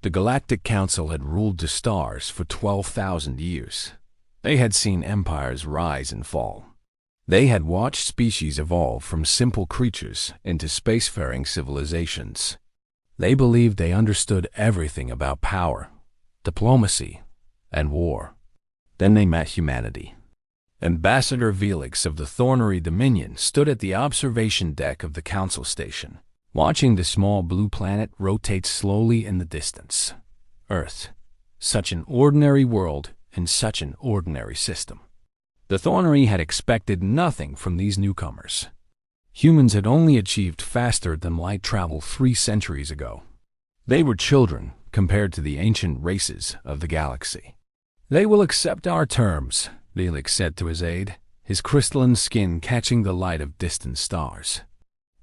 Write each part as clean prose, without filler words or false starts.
The Galactic Council had ruled the stars for 12,000 years. They had seen empires rise and fall. They had watched species evolve from simple creatures into spacefaring civilizations. They believed they understood everything about power, diplomacy, and war. Then they met humanity. Ambassador Velix of the Thornery Dominion stood at the observation deck of the Council Station, watching the small blue planet rotate slowly in the distance. Earth, such an ordinary world in such an ordinary system. The Thornery had expected nothing from these newcomers. Humans had only achieved faster than light travel 3 centuries ago. They were children compared to the ancient races of the galaxy. "They will accept our terms," Velix said to his aide, his crystalline skin catching the light of distant stars.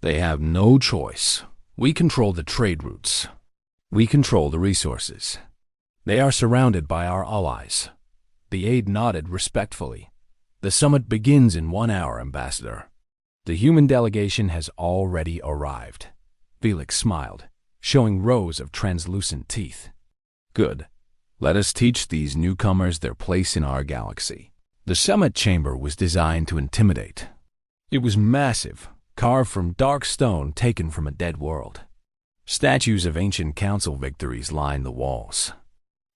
"They have no choice. We control the trade routes. We control the resources. They are surrounded by our allies." The aide nodded respectfully. "The summit begins in 1 hour, Ambassador." "The human delegation has already arrived." Velix smiled, showing rows of translucent teeth. "Good. Let us teach these newcomers their place in our galaxy." The summit chamber was designed to intimidate. It was massive, carved from dark stone taken from a dead world. Statues of ancient council victories lined the walls.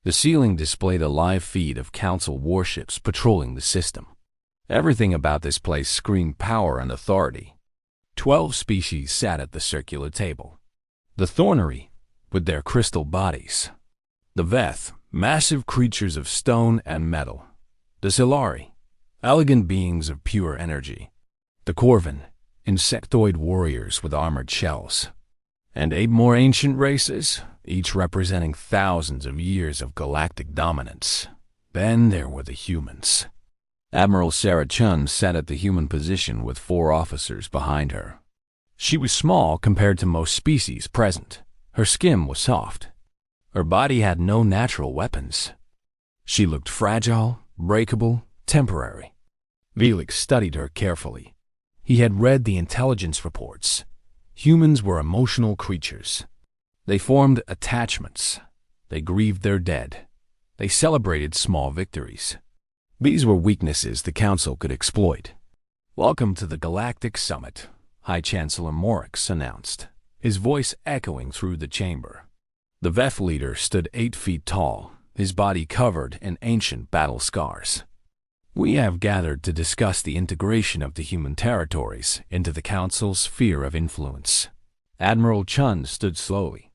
The ceiling displayed a live feed of council warships patrolling the system. Everything about this place screamed power and authority. 12 species sat at the circular table. The Thornery, with their crystal bodies. The Veth, massive creatures of stone and metal. The Silari, elegant beings of pure energy. The Corvin, insectoid warriors with armored shells. And 8 more ancient races, each representing thousands of years of galactic dominance. Then there were the humans. Admiral Sarah Chun sat at the human position with 4 officers behind her. She was small compared to most species present. Her skin was soft. Her body had no natural weapons. She looked fragile, breakable, temporary. Velix studied her carefully. He had read the intelligence reports. Humans were emotional creatures. They formed attachments. They grieved their dead. They celebrated small victories. These were weaknesses the Council could exploit. "Welcome to the Galactic Summit," High Chancellor Orcs announced, his voice echoing through the chamber. The Veth leader stood 8 feet tall, his body covered in ancient battle scars. "We have gathered to discuss the integration of the human territories into the Council's sphere of influence." Admiral Chun stood slowly.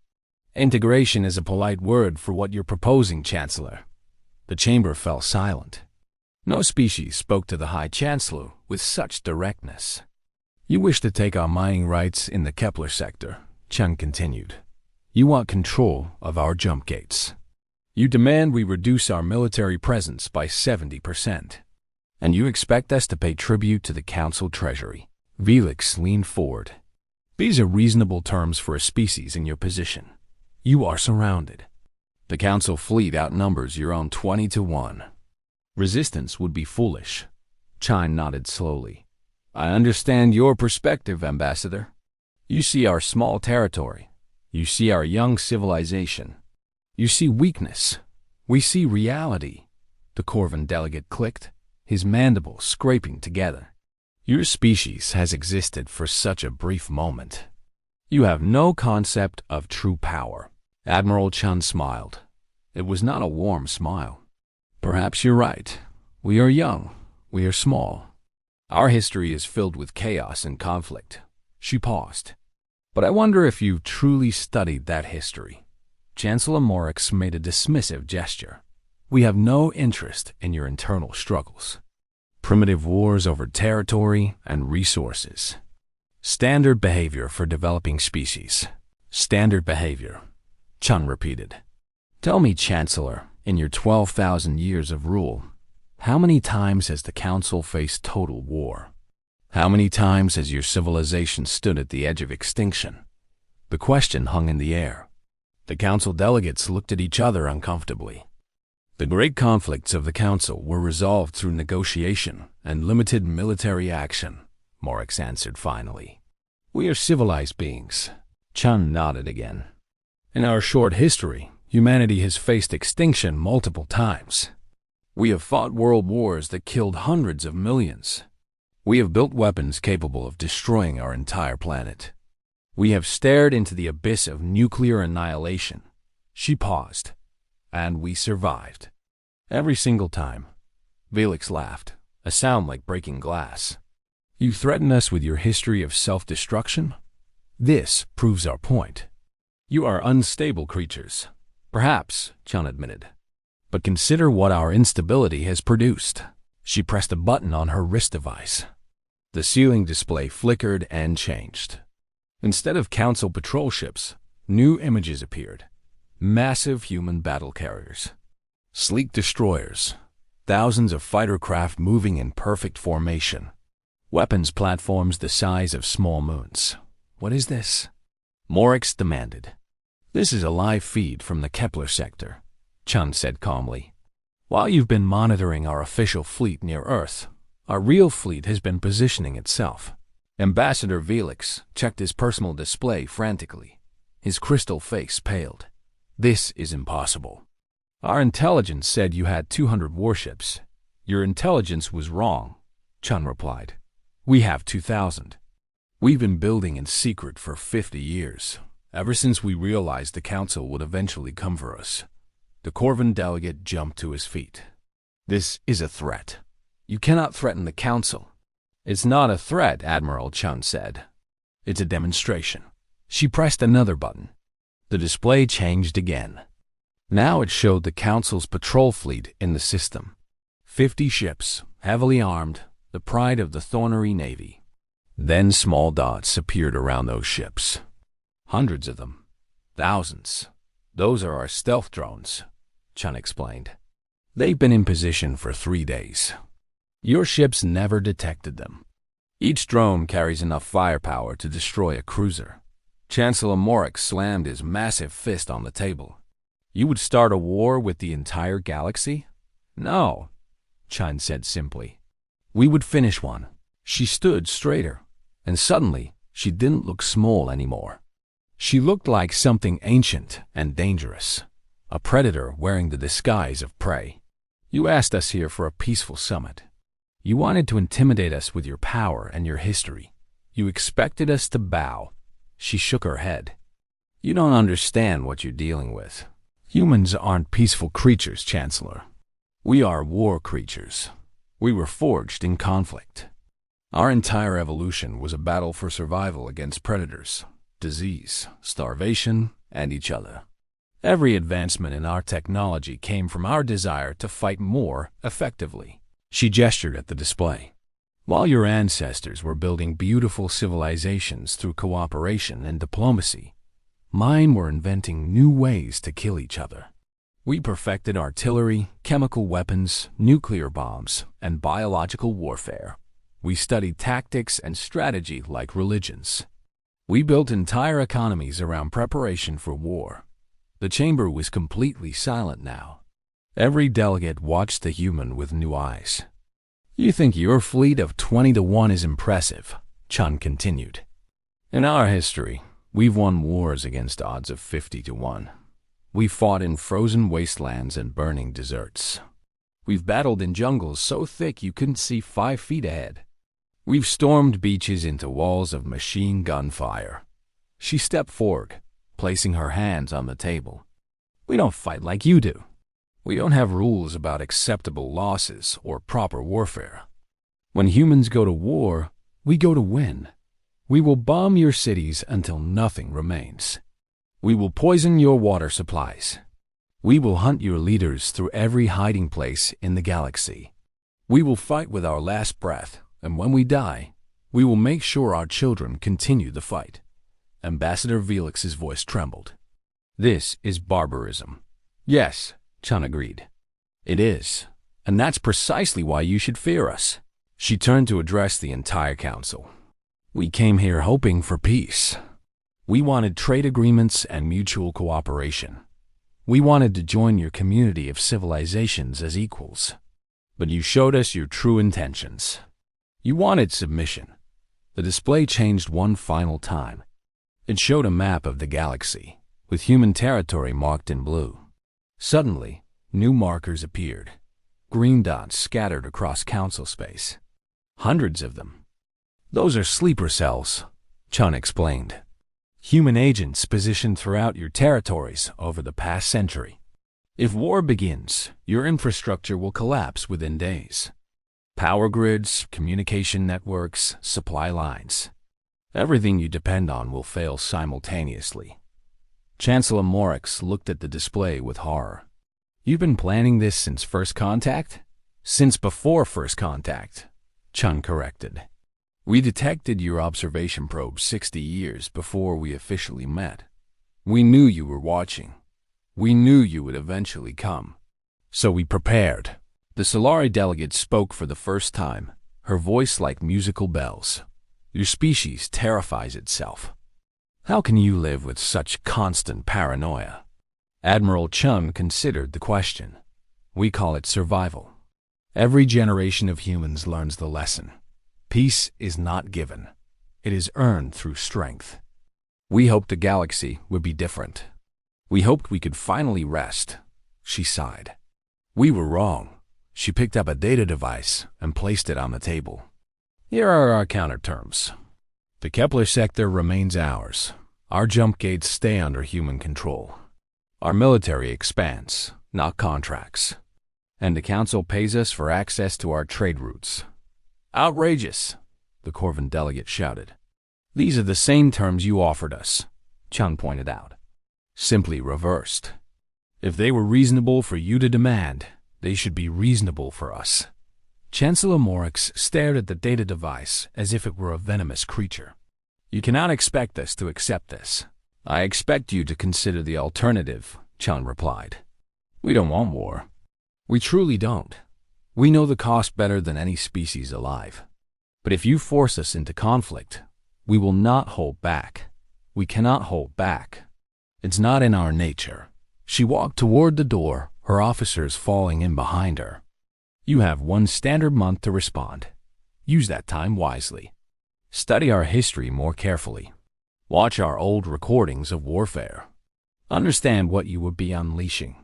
"Integration is a polite word for what you're proposing, Chancellor." The chamber fell silent. No species spoke to the High Chancellor with such directness. "You wish to take our mining rights in the Kepler sector," Chun continued. "You want control of our jump gates. You demand we reduce our military presence by 70%. And you expect us to pay tribute to the Council Treasury." Velix leaned forward. "These are reasonable terms for a species in your position. You are surrounded. The Council fleet outnumbers your own 20 to 1. Resistance would be foolish." Chine nodded slowly. "I understand your perspective, Ambassador. You see our small territory. You see our young civilization. You see weakness. We see reality." The Corvin delegate clicked, his mandibles scraping together. "Your species has existed for such a brief moment. You have no concept of true power." Admiral Chun smiled. It was not a warm smile. "Perhaps you're right. We are young. We are small. Our history is filled with chaos and conflict." She paused. "But I wonder if you've truly studied that history." Chancellor Morix made a dismissive gesture. "We have no interest in your internal struggles. Primitive wars over territory and resources. Standard behavior for developing species." "Standard behavior," Chun repeated. "Tell me, Chancellor, in your 12,000 years of rule, how many times has the Council faced total war? How many times has your civilization stood at the edge of extinction?" The question hung in the air. The Council delegates looked at each other uncomfortably. "The great conflicts of the Council were resolved through negotiation and limited military action," Morix answered finally. "We are civilized beings." Chun nodded again. "In our short history, Humanity has faced extinction multiple times. We have fought world wars that killed hundreds of millions. We have built weapons capable of destroying our entire planet. We have stared into the abyss of nuclear annihilation. She paused, and we survived. Every single time. Felix laughed, a sound like breaking glass. You threaten us with your history of self-destruction? This proves our point. You are unstable creatures. Perhaps, Chun admitted. But consider what our instability has produced. She pressed a button on her wrist device. The ceiling display flickered and changed. Instead of Council patrol ships, new images appeared. Massive human battle carriers. Sleek destroyers. Thousands of fighter craft moving in perfect formation. Weapons platforms the size of small moons. What is this? Orcs demanded. This is a live feed from the Kepler sector, Chun said calmly. While you've been monitoring our official fleet near Earth, our real fleet has been positioning itself. Ambassador Felix checked his personal display frantically. His crystal face paled. This is impossible. Our intelligence said you had 200 warships. Your intelligence was wrong, Chun replied. We have 2,000. We've been building in secret for 50 years, ever since we realized the Council would eventually come for us. The Corvan delegate jumped to his feet. This is a threat. You cannot threaten the Council. It's not a threat, Admiral Chun said. It's a demonstration. She pressed another button. The display changed again. Now it showed the Council's patrol fleet in the system. 50 ships, heavily armed, the pride of the Thornery Navy. Then small dots appeared around those ships. Hundreds of them. Thousands. Those are our stealth drones, Chun explained. They've been in position for 3 days. Your ships never detected them. Each drone carries enough firepower to destroy a cruiser. Chancellor Morik slammed his massive fist on the table. You would start a war with the entire galaxy? No, Chun said simply. We would finish one. She stood straighter, and suddenly she didn't look small anymore. She looked like something ancient and dangerous, a predator wearing the disguise of prey. You asked us here for a peaceful summit. You wanted to intimidate us with your power and your history. You expected us to bow. She shook her head. You don't understand what you're dealing with. Humans aren't peaceful creatures, Chancellor. We are war creatures. We were forged in conflict. Our entire evolution was a battle for survival against predators, disease, starvation, and each other. Every advancement in our technology came from our desire to fight more effectively. She gestured at the display. While your ancestors were building beautiful civilizations through cooperation and diplomacy, mine were inventing new ways to kill each other. We perfected artillery, chemical weapons, nuclear bombs, and biological warfare. We studied tactics and strategy like religions. We built entire economies around preparation for war. The chamber was completely silent now. Every delegate watched the human with new eyes. You think your fleet of 20 to 1 is impressive, Chun continued. In our history, we've won wars against odds of 50 to 1. We've fought in frozen wastelands and burning deserts. We've battled in jungles so thick you couldn't see 5 feet ahead. We've stormed beaches into walls of machine gun fire. She stepped forward, placing her hands on the table. We don't fight like you do. We don't have rules about acceptable losses or proper warfare. When humans go to war, we go to win. We will bomb your cities until nothing remains. We will poison your water supplies. We will hunt your leaders through every hiding place in the galaxy. We will fight with our last breath, and when we die, we will make sure our children continue the fight. Ambassador Felix's voice trembled. This is barbarism. Yes, Chun agreed. It is, and that's precisely why you should fear us. She turned to address the entire council. We came here hoping for peace. We wanted trade agreements and mutual cooperation. We wanted to join your community of civilizations as equals. But you showed us your true intentions. You wanted submission. The display changed one final time. It showed a map of the galaxy, with human territory marked in blue. Suddenly, new markers appeared. Green dots scattered across council space. Hundreds of them. Those are sleeper cells, Chun explained. Human agents positioned throughout your territories over the past century. If war begins, your infrastructure will collapse within days. Power grids, communication networks, supply lines. Everything you depend on will fail simultaneously. Chancellor Morix looked at the display with horror. You've been planning this since first contact? Since before first contact, Chun corrected. We detected your observation probe 60 years before we officially met. We knew you were watching. We knew you would eventually come. So we prepared. The Solari delegate spoke for the first time, her voice like musical bells. Your species terrifies itself. How can you live with such constant paranoia? Admiral Chun considered the question. We call it survival. Every generation of humans learns the lesson. Peace is not given. It is earned through strength. We hoped the galaxy would be different. We hoped we could finally rest, she sighed. We were wrong. She picked up a data device and placed it on the table. Here are our counterterms. The Kepler sector remains ours. Our jump gates stay under human control. Our military expands, not contracts. And the Council pays us for access to our trade routes. Outrageous, the Corvan delegate shouted. These are the same terms you offered us, Chun pointed out. Simply reversed. If they were reasonable for you to demand, they should be reasonable for us. Chancellor Morix stared at the data device as if it were a venomous creature. You cannot expect us to accept this. I expect you to consider the alternative, Chun replied. We don't want war. We truly don't. We know the cost better than any species alive. But if you force us into conflict, we will not hold back. We cannot hold back. It's not in our nature. She walked toward the door, her officers falling in behind her. You have one standard month to respond. Use that time wisely. Study our history more carefully. Watch our old recordings of warfare. Understand what you would be unleashing.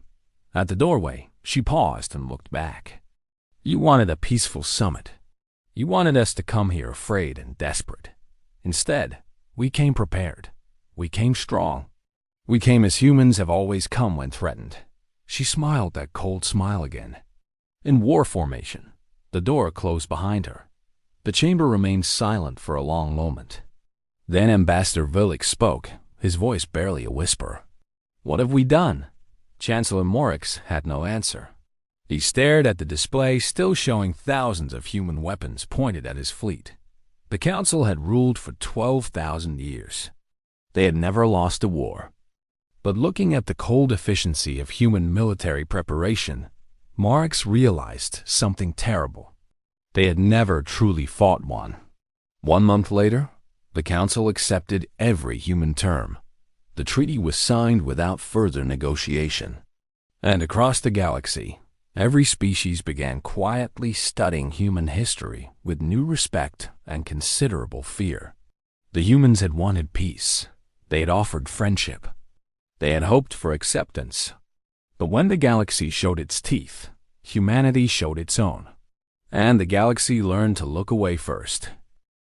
At the doorway, she paused and looked back. You wanted a peaceful summit. You wanted us to come here afraid and desperate. Instead, we came prepared. We came strong. We came as humans have always come when threatened. She smiled that cold smile again. In war formation, the door closed behind her. The chamber remained silent for a long moment. Then Ambassador Villick spoke, his voice barely a whisper. What have we done? Chancellor Morix had no answer. He stared at the display still showing thousands of human weapons pointed at his fleet. The Council had ruled for 12,000 years. They had never lost a war. But looking at the cold efficiency of human military preparation, Morix realized something terrible. They had never truly fought one. 1 month later, the Council accepted every human term. The treaty was signed without further negotiation. And across the galaxy, every species began quietly studying human history with new respect and considerable fear. The humans had wanted peace. They had offered friendship. They had hoped for acceptance. But when the galaxy showed its teeth, humanity showed its own. And the galaxy learned to look away first.